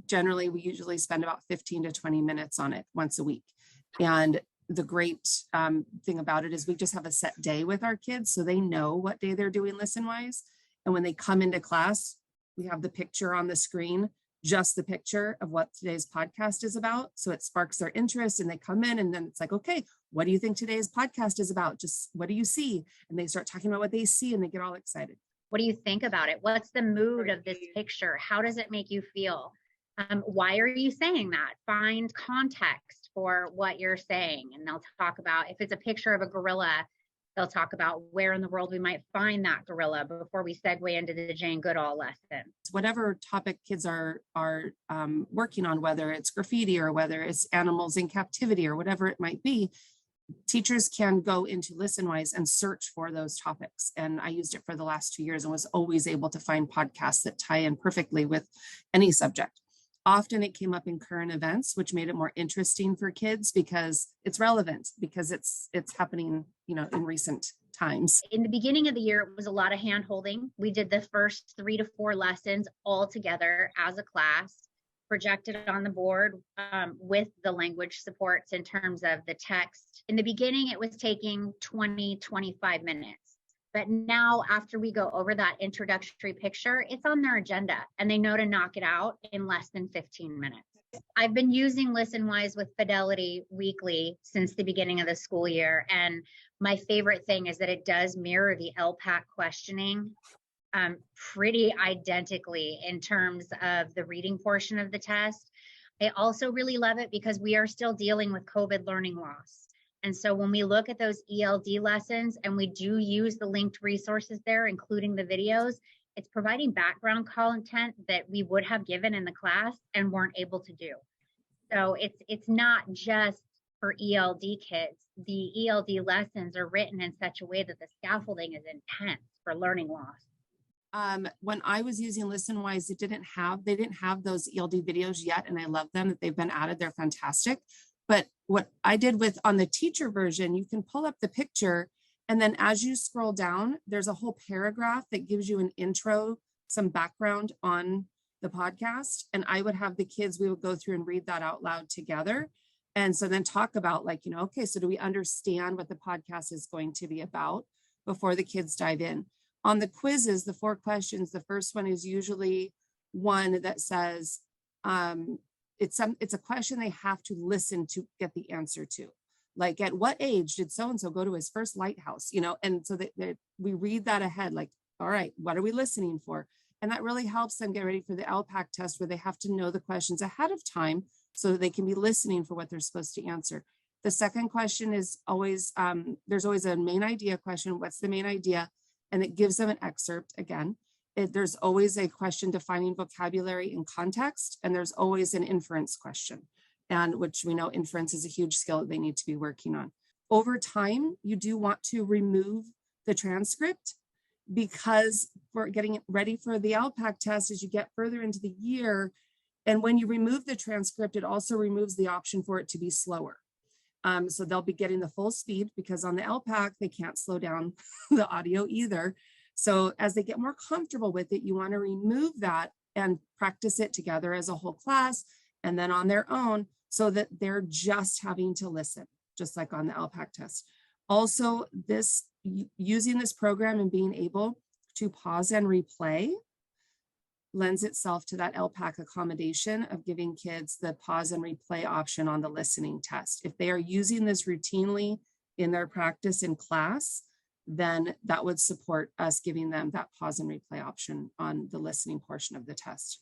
generally, we usually spend about 15 to 20 minutes on it once a week. And the great thing about it is we just have a set day with our kids, so they know what day they're doing Listenwise. And when they come into class, we have the picture on the screen, just the picture of what today's podcast is about. So it sparks their interest and they come in, and then it's like, okay, what do you think today's podcast is about? Just what do you see? And they start talking about what they see and they get all excited. What do you think about it? What's the mood of this picture? How does it make you feel? Why are you saying that? Find context for what you're saying. And they'll talk about, if it's a picture of a gorilla, they'll talk about where in the world we might find that gorilla before we segue into the Jane Goodall lesson. Whatever topic kids are working on, whether it's graffiti or whether it's animals in captivity or whatever it might be, teachers can go into Listenwise and search for those topics. And I used it for the last 2 years and was always able to find podcasts that tie in perfectly with any subject. Often it came up in current events, which made it more interesting for kids because it's relevant, because it's happening, in recent times. In the beginning of the year, it was a lot of hand holding. We did the first 3 to 4 lessons all together as a class, projected on the board with the language supports in terms of the text. In the beginning, it was taking 20, 25 minutes. But now after we go over that introductory picture, it's on their agenda and they know to knock it out in less than 15 minutes. I've been using Listenwise with Fidelity weekly since the beginning of the school year. And my favorite thing is that it does mirror the LPAC questioning pretty identically in terms of the reading portion of the test. I also really love it because we are still dealing with COVID learning loss. And so when we look at those ELD lessons and we do use the linked resources there, including the videos, it's providing background content that we would have given in the class and weren't able to do. So it's not just for ELD kids. The ELD lessons are written in such a way that the scaffolding is intense for learning loss. When I was using Listenwise, they didn't have those ELD videos yet, and I love them that they've been added. They're fantastic. But what I did on the teacher version, you can pull up the picture, and then as you scroll down, there's a whole paragraph that gives you an intro, some background on the podcast. And I would have the kids, we would go through and read that out loud together. And so then talk about okay, so do we understand what the podcast is going to be about before the kids dive in? On the quizzes, the 4 questions, the first one is usually one that says, it's a question they have to listen to get the answer to. Like, at what age did so-and-so go to his first lighthouse? And so that we read that ahead, like, all right, what are we listening for? And that really helps them get ready for the LPAC test, where they have to know the questions ahead of time so that they can be listening for what they're supposed to answer. The second question is always, there's always a main idea question. What's the main idea? And it gives them an excerpt again. There's always a question defining vocabulary and context, and there's always an inference question, and which we know inference is a huge skill that they need to be working on. Over time, you do want to remove the transcript, because for getting ready for the LPAC test, as you get further into the year, and when you remove the transcript, it also removes the option for it to be slower. So they'll be getting the full speed, because on the LPAC, they can't slow down the audio either. So as they get more comfortable with it, you want to remove that and practice it together as a whole class and then on their own, so that they're just having to listen, just like on the LPAC test. Also, using this program and being able to pause and replay lends itself to that LPAC accommodation of giving kids the pause and replay option on the listening test. If they are using this routinely in their practice in class, then that would support us giving them that pause and replay option on the listening portion of the test.